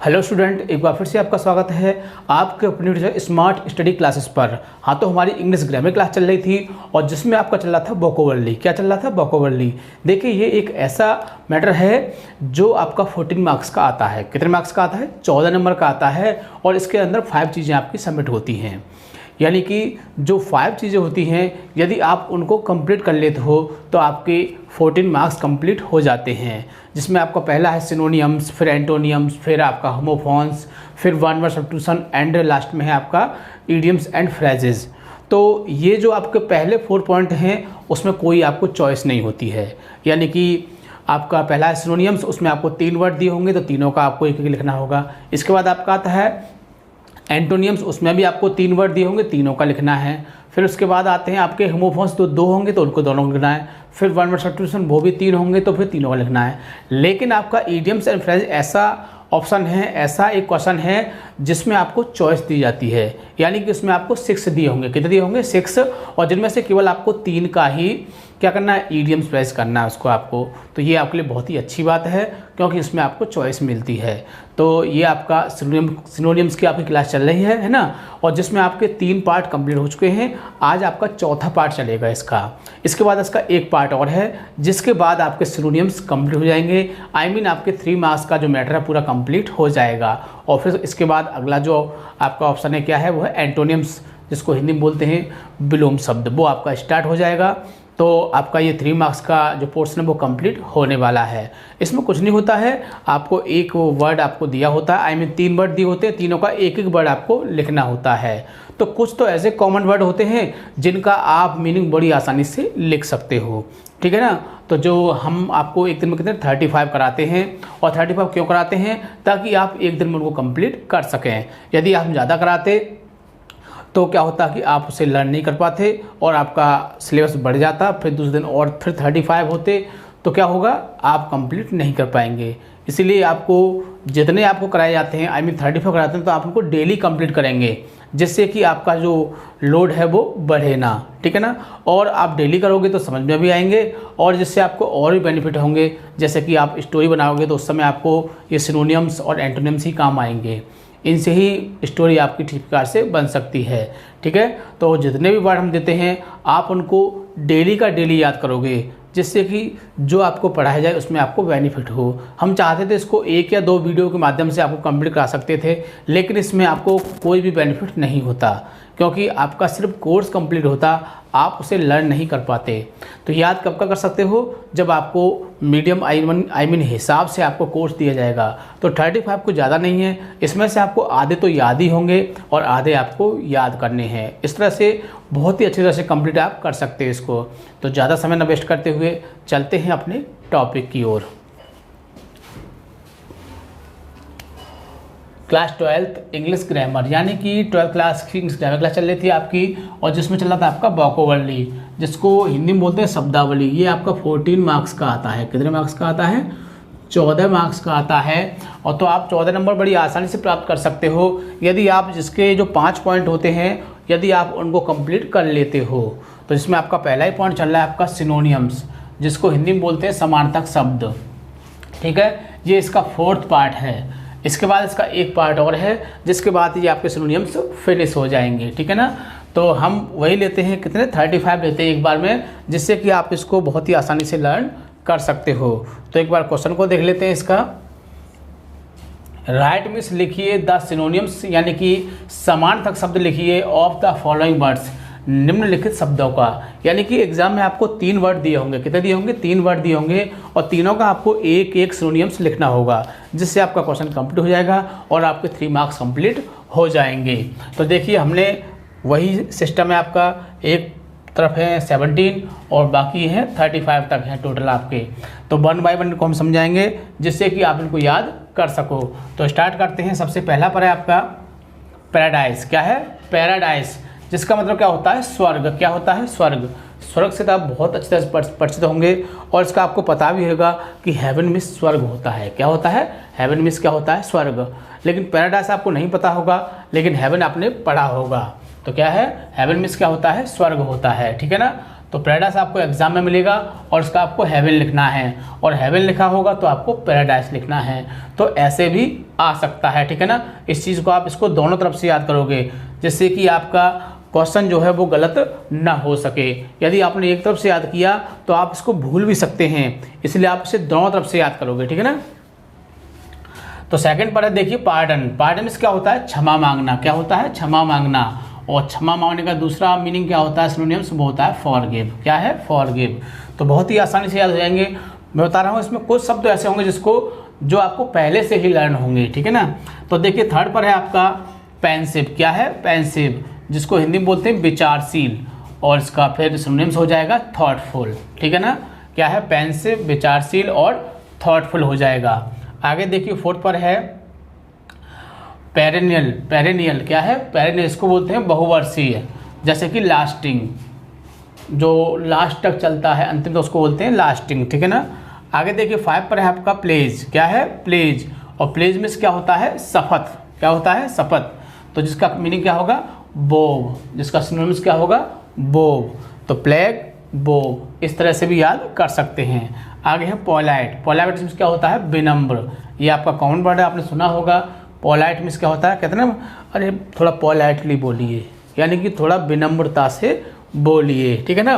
Hello student, एक बार फिर से आपका स्वागत है आपके अपनी स्मार्ट स्टडी क्लासेस पर। हाँ, तो हमारी इंग्लिश ग्रामर क्लास चल रही थी और जिसमें आपका चल रहा था वोकैबुलरी। क्या चल रहा था? वोकैबुलरी। देखिए, ये एक ऐसा मैटर है जो आपका 14 मार्क्स का आता है। कितने मार्क्स का आता है? 14 नंबर का आता है और इसके अंदर 5 चीज़ें आपकी सबमिट होती हैं। यानी कि जो 5 चीज़ें होती हैं, यदि आप उनको कंप्लीट कर लेते हो तो आपके 14 मार्क्स कंप्लीट हो जाते हैं। जिसमें आपका पहला है सिनोनियम्स, फिर एंटोनियम्स, फिर आपका होमोफोन्स, फिर one word substitution and last में है आपका इडियम्स एंड फ्रेजेस। तो ये जो आपके पहले 4 पॉइंट हैं उसमें कोई आपको चॉइस नहीं होती है। यानी कि आपका पहला है सिनोनियम्स, उसमें आपको 3 वर्ड दिए होंगे तो तीनों का आपको एक एक लिखना होगा। इसके बाद आपका आता है एंटोनियम्स, उसमें भी आपको 3 वर्ड दिए होंगे, तीनों का लिखना है। फिर उसके बाद आते हैं आपके होमोफोन्स, तो 2 होंगे तो उनको दोनों का लिखना है। फिर वन वर्ड सब्स्टिट्यूशन, वो भी 3 होंगे तो फिर तीनों का लिखना है। लेकिन आपका इडियम्स एंड फ्रेज ऐसा ऑप्शन है, ऐसा एक क्वेश्चन है जिसमें आपको चॉइस दी जाती है। यानी कि उसमें आपको 6 दिए होंगे। कितने दिए होंगे? 6। और जिनमें से केवल आपको 3 का ही क्या करना है? इडियम्स फ्रेज करना है उसको आपको। तो ये आपके लिए बहुत ही अच्छी बात है क्योंकि इसमें आपको चॉइस मिलती है। तो ये आपका सिनोनियम्स की आपकी क्लास चल रही है ना, और जिसमें आपके 3 पार्ट कंप्लीट हो चुके हैं। आज आपका चौथा पार्ट चलेगा इसका। इसके बाद इसका एक पार्ट और है, जिसके बाद आपके सिनोनियम्स कंप्लीट हो जाएंगे। आपके 3 मार्क्स का जो मैटर है पूरा कंप्लीट हो जाएगा। और फिर इसके बाद अगला जो आपका ऑप्शन है क्या है? वो है एंटोनियम्स, जिसको हिंदी में बोलते हैं विलोम शब्द। वो आपका स्टार्ट हो जाएगा। तो आपका ये 3 मार्क्स का जो पोर्शन है वो कंप्लीट होने वाला है। इसमें कुछ नहीं होता है, आपको एक वर्ड आपको दिया होता है। 3 वर्ड दिए होते हैं, तीनों का एक एक वर्ड आपको लिखना होता है। तो कुछ तो ऐसे कॉमन वर्ड होते हैं जिनका आप मीनिंग बड़ी आसानी से लिख सकते हो, ठीक है ना। तो जो हम आपको एक दिन में कितने 35 कराते हैं, और 35 क्यों कराते हैं? ताकि आप एक दिन में उनको कंप्लीट कर सकें। यदि हम ज़्यादा कराते तो क्या होता कि आप उसे लर्न नहीं कर पाते और आपका सिलेबस बढ़ जाता। फिर दूसरे दिन और फिर 35 होते तो क्या होगा? आप कंप्लीट नहीं कर पाएंगे। इसीलिए आपको जितने आपको कराए जाते हैं 35 कराते हैं तो आप उनको डेली कंप्लीट करेंगे, जिससे कि आपका जो लोड है वो बढ़े ना, ठीक है ना। और आप डेली करोगे तो समझ में भी आएंगे और जिससे आपको और भी बेनिफिट होंगे। जैसे कि आप स्टोरी बनाओगे तो उस समय आपको ये सिनोनियम्स और एंटोनियम्स ही काम आएंगे। इनसे ही स्टोरी आपकी ठीक प्रकार से बन सकती है, ठीक है। तो जितने भी वर्ड हम देते हैं आप उनको डेली का डेली याद करोगे, जिससे कि जो आपको पढ़ाया जाए उसमें आपको बेनिफिट हो। हम चाहते थे इसको 1 या 2 वीडियो के माध्यम से आपको कंप्लीट करा सकते थे, लेकिन इसमें आपको कोई भी बेनिफिट नहीं होता क्योंकि आपका सिर्फ कोर्स कंप्लीट होता, आप उसे लर्न नहीं कर पाते। तो याद कब का कर सकते हो? जब आपको मीडियम आई मीन हिसाब से आपको कोर्स दिया जाएगा। तो 35 को ज़्यादा नहीं है, इसमें से आपको आधे तो याद ही होंगे और आधे आपको याद करने हैं। इस तरह से बहुत ही अच्छी तरह से कंप्लीट आप कर सकते हैं इसको। तो ज़्यादा समय न वेस्ट करते हुए चलते हैं अपने टॉपिक की ओर। क्लास 12th इंग्लिश ग्रामर, यानी कि 12th क्लास की इंग्लिश ग्रामर क्लास चल रही थी आपकी, और जिसमें चल रहा था आपका वोकैबुलरी, जिसको हिंदी में बोलते हैं शब्दावली। ये आपका 14 मार्क्स का आता है। कितने मार्क्स का आता है? 14 मार्क्स का आता है। और तो आप 14 नंबर बड़ी आसानी से प्राप्त कर सकते हो यदि आप जिसके जो 5 पॉइंट होते हैं यदि आप उनको कंप्लीट कर लेते हो। तो इसमें आपका पहला ही पॉइंट चल रहा है आपका सिनोनियम्स, जिसको हिंदी में बोलते हैं समानार्थक शब्द, ठीक है। ये इसका 4th पार्ट है। इसके बाद इसका एक पार्ट और है, जिसके बाद ये आपके सिनोनियम्स फिनिश हो जाएंगे, ठीक है ना। तो हम वही लेते हैं, कितने 35 लेते हैं एक बार में, जिससे कि आप इसको बहुत ही आसानी से लर्न कर सकते हो। तो एक बार क्वेश्चन को देख लेते हैं इसका। राइट मिस लिखिए द सिनोनियम्स, यानी कि समानार्थक शब्द लिखिए ऑफ द फॉलोइंग वर्ड्स, निम्नलिखित शब्दों का। यानी कि एग्जाम में आपको 3 वर्ड दिए होंगे। कितने दिए होंगे? 3 वर्ड दिए होंगे और तीनों का आपको एक एक सिनोनियम्स लिखना होगा, जिससे आपका क्वेश्चन कंप्लीट हो जाएगा और आपके 3 मार्क्स कंप्लीट हो जाएंगे। तो देखिए, हमने वही सिस्टम है आपका, एक तरफ है 17 और बाकी है 35 तक है टोटल आपके। तो 1 बाय 1 को हम समझाएंगे, जिससे कि आप इनको याद कर सको। तो स्टार्ट करते हैं। सबसे पहला पर है आपका पैराडाइज। क्या है? पैराडाइज, जिसका मतलब क्या होता है? स्वर्ग। क्या होता है? स्वर्ग। स्वर्ग से तो आप बहुत अच्छी तरह से परिचित होंगे और इसका आपको पता भी होगा कि हेवन में स्वर्ग होता है। क्या होता है? हेवन में क्या होता है? स्वर्ग। लेकिन पैराडाइज आपको नहीं पता होगा, लेकिन हेवन आपने पढ़ा होगा। तो क्या है? हेवन में क्या होता है? स्वर्ग होता है, ठीक है ना। तो पैराडाइस आपको एग्जाम में मिलेगा और उसका आपको हेवन लिखना है, और हेवन लिखा होगा तो आपको पैराडाइस लिखना है। तो ऐसे भी आ सकता है, ठीक है ना। इस चीज़ को आप इसको दोनों तरफ से याद करोगे जिससे कि आपका क्वेश्चन जो है वो गलत ना हो सके। यदि आपने एक तरफ से याद किया तो आप इसको भूल भी सकते हैं, इसलिए आप इसे दोनों तरफ से याद करोगे, ठीक है ना। तो सेकंड पर है देखिए पार्डन। पार्डन मीन्स क्या होता है? क्षमा मांगना। क्या होता है? क्षमा मांगना। और क्षमा मांगने का दूसरा मीनिंग क्या होता है? सिनोनिम्स वो होता है फॉरगिव। क्या है? फॉरगिव। तो बहुत ही आसानी से याद हो जाएंगे। मैं बता रहा हूँ इसमें कुछ शब्द ऐसे होंगे जिसको जो आपको पहले से ही लर्न होंगे, ठीक है ना। तो देखिए थर्ड पर है आपका पेंसिव। क्या है? पेंसिव, जिसको हिंदी में बोलते हैं विचारशील, और इसका फिर सिनोनिम्स हो जाएगा थॉटफुल, ठीक है ना। क्या है? पेंसिव, विचारशील और थॉटफुल हो जाएगा। आगे देखिए फोर्थ पर है पेरेनियल। पेरेनियल क्या है? पेरेनियल इसको बोलते हैं बहुवर्षीय, जैसे कि लास्टिंग, जो लास्ट तक चलता है, अंतिम, तो उसको बोलते हैं लास्टिंग, ठीक है ना। आगे देखिए 5 पर है आपका प्लेज। क्या है? प्लेज। और प्लेज में क्या होता है? शपथ। क्या होता है? शपथ। तो जिसका मीनिंग क्या होगा? बोव, जिसका सिनोनिम्स क्या होगा? बोव। तो प्लेग, बोव, इस तरह से भी याद कर सकते हैं। आगे है पोलाइट। पोलाइट मीन्स क्या होता है? विनम्र। ये आपका कॉमन वर्ड है, आपने सुना होगा। पोलाइट मीन्स क्या होता है? कहते हैं ना, अरे थोड़ा पोलाइटली बोलिए, यानी कि थोड़ा विनम्रता से बोलिए, ठीक है ना।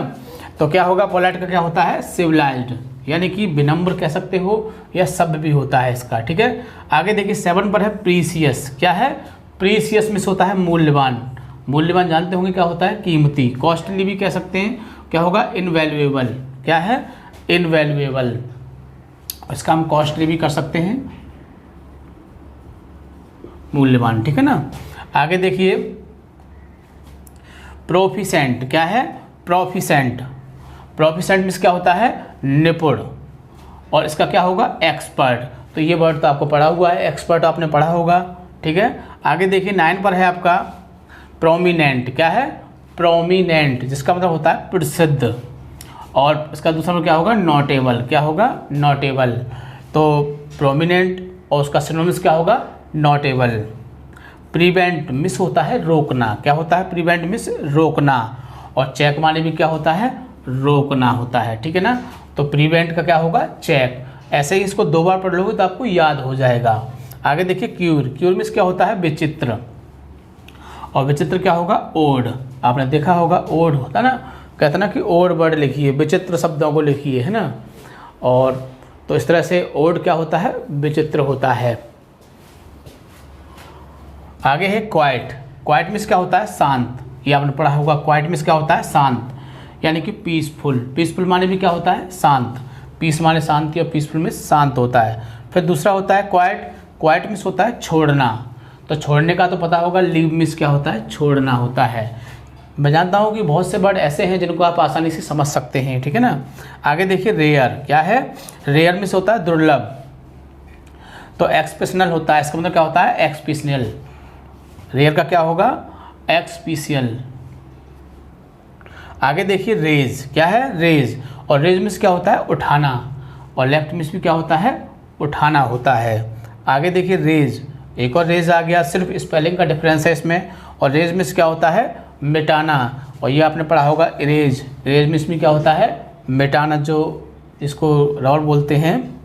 तो क्या होगा? पोलाइट का क्या होता है? सिविलाइज्ड, यानी कि विनम्र कह सकते हो, या शब्द भी होता है इसका, ठीक है। आगे देखिए 7 पर है प्रीसियस। क्या है? प्रीसियस मीन्स होता है मूल्यवान। मूल्यवान जानते होंगे क्या होता है? कीमती। कॉस्टली भी कह सकते हैं। क्या होगा? इनवैल्यूएबल। क्या है? इनवैल्यूएबल। इसका हम कॉस्टली भी कर सकते हैं, मूल्यवान, ठीक है ना। आगे देखिए प्रोफिशेंट। क्या है? प्रोफिशेंट। प्रोफिशेंट मीन्स क्या होता है? निपुण। और इसका क्या होगा? एक्सपर्ट। तो ये वर्ड तो आपको पढ़ा हुआ है, एक्सपर्ट आपने पढ़ा होगा, ठीक है। आगे देखिए 9 पर है आपका प्रोमिनेंट। क्या है? प्रोमिनेंट, जिसका मतलब होता है प्रसिद्ध। और इसका दूसरा मतलब क्या होगा? नोटेबल। क्या होगा? नोटेबल। तो प्रोमिनेंट और उसका सिनोनिम्स क्या होगा? नोटेबल। प्रिवेंट मिस होता है रोकना। क्या होता है? प्रिवेंट मिस रोकना। और चेक माने भी क्या होता है? रोकना होता है, ठीक है ना। तो प्रिवेंट का क्या होगा? चेक। ऐसे ही इसको 2 बार पढ़ लोगे तो आपको याद हो जाएगा। आगे देखिए क्यूर। क्यूर मिस क्या होता है? विचित्र। और विचित्र क्या होगा? ओड। आपने देखा होगा ओड होता ना, कहते ना कि ओड वर्ड लिखिए, विचित्र शब्दों को लिखिए, है ना। और तो इस तरह से ओड क्या होता है? विचित्र होता है। आगे है क्वाइट। क्वाइट मीन्स क्या होता है? शांत। ये आपने पढ़ा होगा। क्वाइट मीन्स क्या होता है? शांत, यानी कि पीसफुल। पीसफुल माने भी क्या होता है? शांत। पीस माने शांति, और पीसफुल में शांत होता है। फिर दूसरा होता है क्वाइट। क्वाइट मीन्स होता है छोड़ना। तो छोड़ने का तो पता होगा, लीव मीन्स क्या होता है? छोड़ना होता है। मैं जानता हूँ कि बहुत से वर्ड ऐसे हैं जिनको आप आसानी से समझ सकते हैं, ठीक है ना। आगे देखिए रेयर। क्या है? रेयर मीन्स होता है दुर्लभ। तो एक्सपेशनल होता है, इसका मतलब क्या होता है? एक्सपेशनल। रेयर का क्या होगा? एक्सपेशियल। आगे देखिए रेज। क्या है? रेज। और रेज मीन्स क्या होता है? उठाना। और लेफ्ट मीन्स भी क्या होता है? उठाना होता है। आगे देखिए रेज। एक और रेज आ गया, सिर्फ स्पेलिंग का डिफरेंस है इसमें। और रेज मीन्स क्या होता है? मिटाना। और ये आपने पढ़ा होगा इरेज। इरेज मीन्स में क्या होता है? मिटाना, जो इसको रॉड बोलते हैं।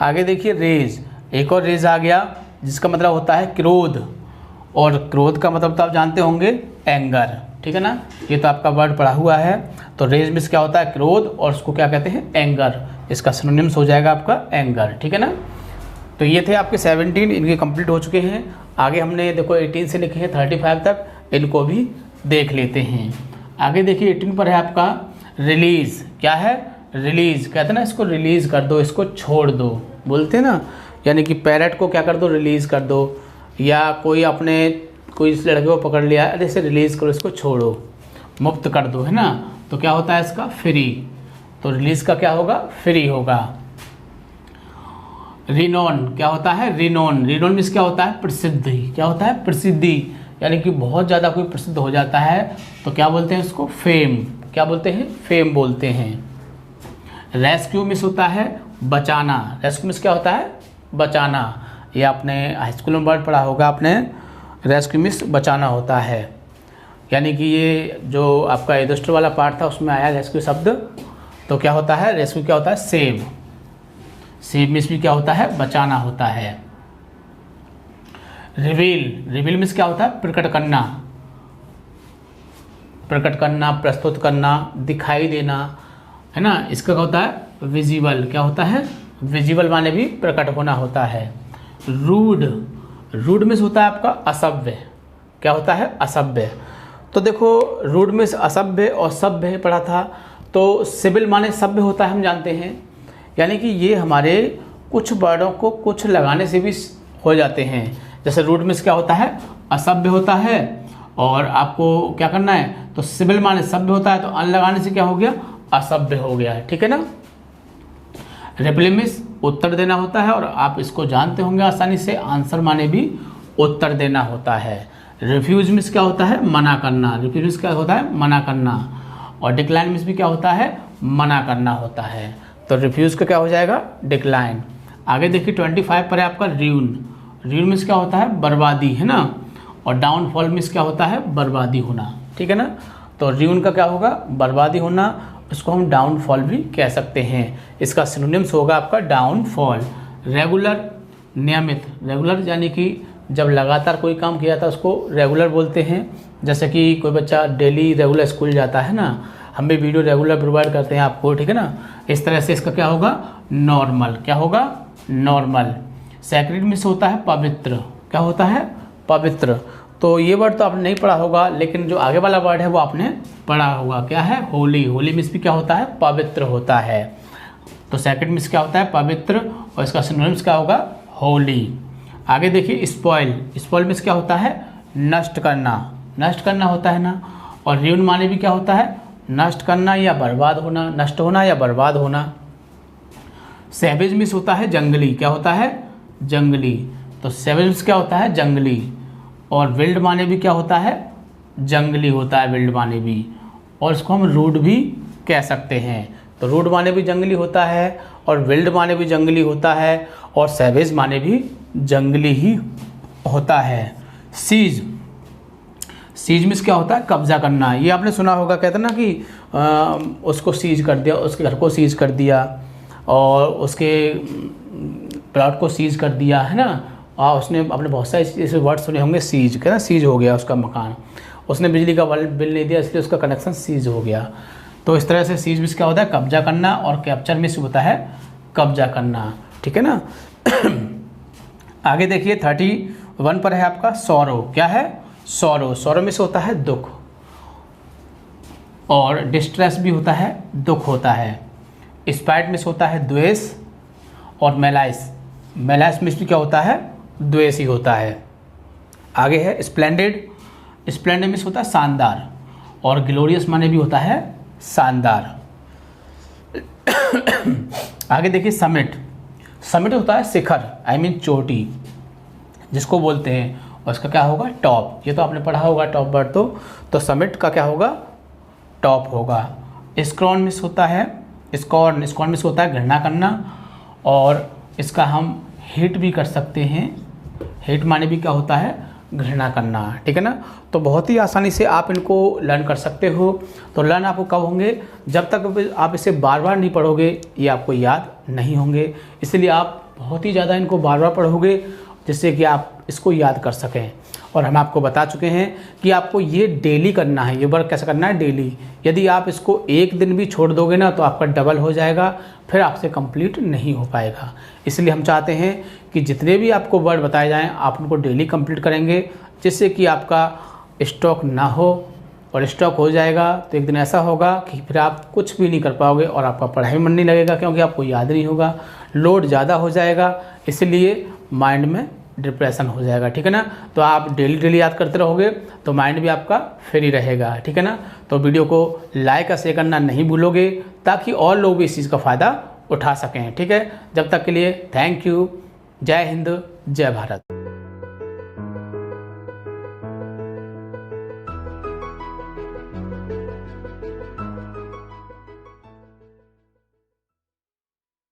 आगे देखिए रेज। एक और रेज आ गया जिसका मतलब होता है क्रोध। और क्रोध का मतलब तो आप जानते होंगे, एंगर, ठीक है ना। ये तो आपका वर्ड पढ़ा हुआ है। तो रेज मीन्स क्या होता है? क्रोध, और उसको क्या कहते हैं? एंगर। इसका सिनोनिम्स हो जाएगा आपका एंगर, ठीक है ना। तो ये थे आपके 17, इनके कंप्लीट हो चुके हैं। आगे हमने देखो 18 से लिखे हैं 35 तक, इनको भी देख लेते हैं। आगे देखिए 18 पर है आपका रिलीज़। क्या है? रिलीज़। कहते हैं ना इसको रिलीज़ कर दो, इसको छोड़ दो, बोलते हैं ना। यानी कि पैरट को क्या कर दो? रिलीज़ कर दो। या कोई इस लड़के को पकड़ लिया, अरे इसे रिलीज़ करो, इसको छोड़ो, मुक्त कर दो, है ना। तो क्या होता है इसका? फ्री। तो रिलीज़ का क्या होगा? फ्री होगा। रिनोन। क्या होता है? रिनोन। रिनोन मीन्स क्या होता है? प्रसिद्धि। क्या होता है? प्रसिद्धि, यानी कि बहुत ज़्यादा कोई प्रसिद्ध हो जाता है तो क्या बोलते हैं उसको? फेम। क्या बोलते हैं? फेम बोलते हैं। रेस्क्यू मीन्स होता है बचाना। रेस्क्यू मीन्स क्या होता है? बचाना। ये आपने हाई स्कूल में वर्ड पढ़ा होगा आपने, रेस्क्यू मीन्स बचाना होता है। यानी कि ये जो आपका एडजस्टर वाला पार्ट था उसमें आया रेस्क्यू शब्द, तो क्या होता है रेस्क्यू क्या होता है सेव। सेव मीन्स भी क्या होता है बचाना होता है। रिवील, रिवील मीन्स क्या होता है प्रकट करना, प्रकट करना, प्रस्तुत करना, दिखाई देना, है ना। इसका क्या होता है विजिबल, क्या होता है विजिबल माने भी प्रकट होना होता है। रूड, रूड मीन्स होता है आपका असभ्य, क्या होता है असभ्य। तो देखो रूड मीन्स असभ्य और सभ्य पढ़ा था, तो सिविल माने सभ्य होता है हम जानते हैं, यानी कि ये हमारे कुछ वर्डों को कुछ लगाने से भी हो जाते हैं। जैसे रूड मीन्स क्या होता है असभ्य होता है, और आपको क्या करना है तो सिविल माने सभ्य होता है, तो अन लगाने से क्या हो गया असभ्य हो गया है, ठीक है ना। रिप्लाई मीन्स उत्तर देना होता है, और आप इसको जानते होंगे आसानी से, आंसर माने भी उत्तर देना होता है। रिफ्यूज मीन्स क्या होता है मना करना, रिफ्यूज मीन्स क्या होता है मना करना, और डिक्लाइन मीन्स भी क्या होता है मना करना होता है। तो रिफ्यूज का क्या हो जाएगा डिक्लाइन। आगे देखिए 25 पर है आपका र्यून, र्यून मीन्स क्या होता है बर्बादी, है ना, और डाउनफॉल मीन्स क्या होता है बर्बादी होना, ठीक है ना। तो र्यून का क्या होगा बर्बादी होना, इसको हम डाउनफॉल भी कह सकते हैं। इसका सिनोनिम्स होगा आपका डाउनफॉल। रेगुलर नियमित, रेगुलर यानी कि जब लगातार कोई काम किया जाता है उसको रेगुलर बोलते हैं। जैसे कि कोई बच्चा डेली रेगुलर स्कूल जाता है ना, हम भी वीडियो रेगुलर प्रोवाइड करते हैं आपको, ठीक है ना। इस तरह से इसका क्या होगा नॉर्मल, क्या होगा नॉर्मल। सैक्रेड मीन्स होता है पवित्र, क्या होता है पवित्र। तो ये वर्ड तो आपने नहीं पढ़ा होगा, लेकिन जो आगे वाला वर्ड है वो आपने पढ़ा होगा, क्या है होली। होली मीन्स भी क्या होता है पवित्र होता है। तो सैक्रेड मीन्स क्या होता है पवित्र, और इसका सिनोनिम्स क्या होगा होली। आगे देखिए स्पॉइल, स्पॉइल मीन्स क्या होता है नष्ट करना, नष्ट करना होता है ना। और र्यून माने भी क्या होता है नष्ट करना या बर्बाद होना, नष्ट होना या बर्बाद होना। सैवेज मीन्स होता है जंगली, क्या होता है जंगली। तो सैवेज मीन्स क्या होता है जंगली, और विल्ड माने भी क्या होता है जंगली होता है विल्ड माने भी, और इसको हम रूड भी कह सकते हैं। तो रूड माने भी जंगली होता है, और विल्ड माने भी जंगली होता है, और सैवेज माने भी जंगली ही होता है। सीज, सीज मीन्स क्या होता है कब्जा करना। ये आपने सुना होगा, कहते हैं ना कि उसको सीज कर दिया, उसके घर को सीज कर दिया, और उसके प्लॉट को सीज कर दिया, है ना। और उसने अपने बहुत सारे ऐसे वर्ड सुने होंगे सीज, क्या ना सीज हो गया उसका मकान, उसने बिजली का बिल नहीं दिया इसलिए उसका कनेक्शन सीज हो गया। तो इस तरह से सीज मीन्स क्या होता है कब्जा करना, और कैप्चर मीन्स होता है कब्जा करना, ठीक है ना। आगे देखिए 31 पर है आपका सौरो, क्या है सौरो। सौरो मीन्स होता है दुख, और डिस्ट्रेस भी होता है दुख होता है। स्पाइट मीन्स होता है द्वेष, और मेलाइस, मेलाइस मीन्स भी क्या होता है द्वेष ही होता है। आगे है स्प्लेंडेड, स्प्लेंडेड मीन्स होता है शानदार, और ग्लोरियस माने भी होता है शानदार। आगे देखिए समिट, समिट होता है शिखर, आई मीन चोटी जिसको बोलते हैं, और इसका क्या होगा टॉप। ये तो आपने पढ़ा होगा टॉप वर्ड, तो समिट का क्या होगा टॉप होगा। स्क्रॉन मिस होता है स्कॉर्न, स्कॉर्न मिस होता है घृणा करना, और इसका हम हेट भी कर सकते हैं। हेट माने भी क्या होता है घृणा करना, ठीक है ना। तो बहुत ही आसानी से आप इनको लर्न कर सकते हो। तो लर्न आपको कब होंगे जब तक आप इसे बार बार नहीं पढ़ोगे, ये आपको याद नहीं होंगे। इसलिए आप बहुत ही ज़्यादा इनको बार बार पढ़ोगे जिससे कि आप इसको याद कर सकें। और हम आपको बता चुके हैं कि आपको ये डेली करना है, ये वर्क कैसे करना है डेली। यदि आप इसको एक दिन भी छोड़ दोगे ना तो आपका डबल हो जाएगा, फिर आपसे कंप्लीट नहीं हो पाएगा। इसलिए हम चाहते हैं कि जितने भी आपको वर्ड बताए जाएं आप उनको डेली कंप्लीट करेंगे, जिससे कि आपका स्टॉक ना हो। और स्टॉक हो जाएगा तो एक दिन ऐसा होगा कि फिर आप कुछ भी नहीं कर पाओगे और आपका पढ़ाई में मन नहीं लगेगा, क्योंकि आपको याद नहीं होगा, लोड ज़्यादा हो जाएगा, इसलिए माइंड में डिप्रेशन हो जाएगा, ठीक है ना। तो आप डेली डेली याद करते रहोगे तो माइंड भी आपका फ्री रहेगा, ठीक है ना। तो वीडियो को लाइक और शेयर करना नहीं भूलोगे ताकि और लोग भी इस चीज़ का फ़ायदा उठा सकें, ठीक है। जब तक के लिए थैंक यू। जय हिंद, जय भारत।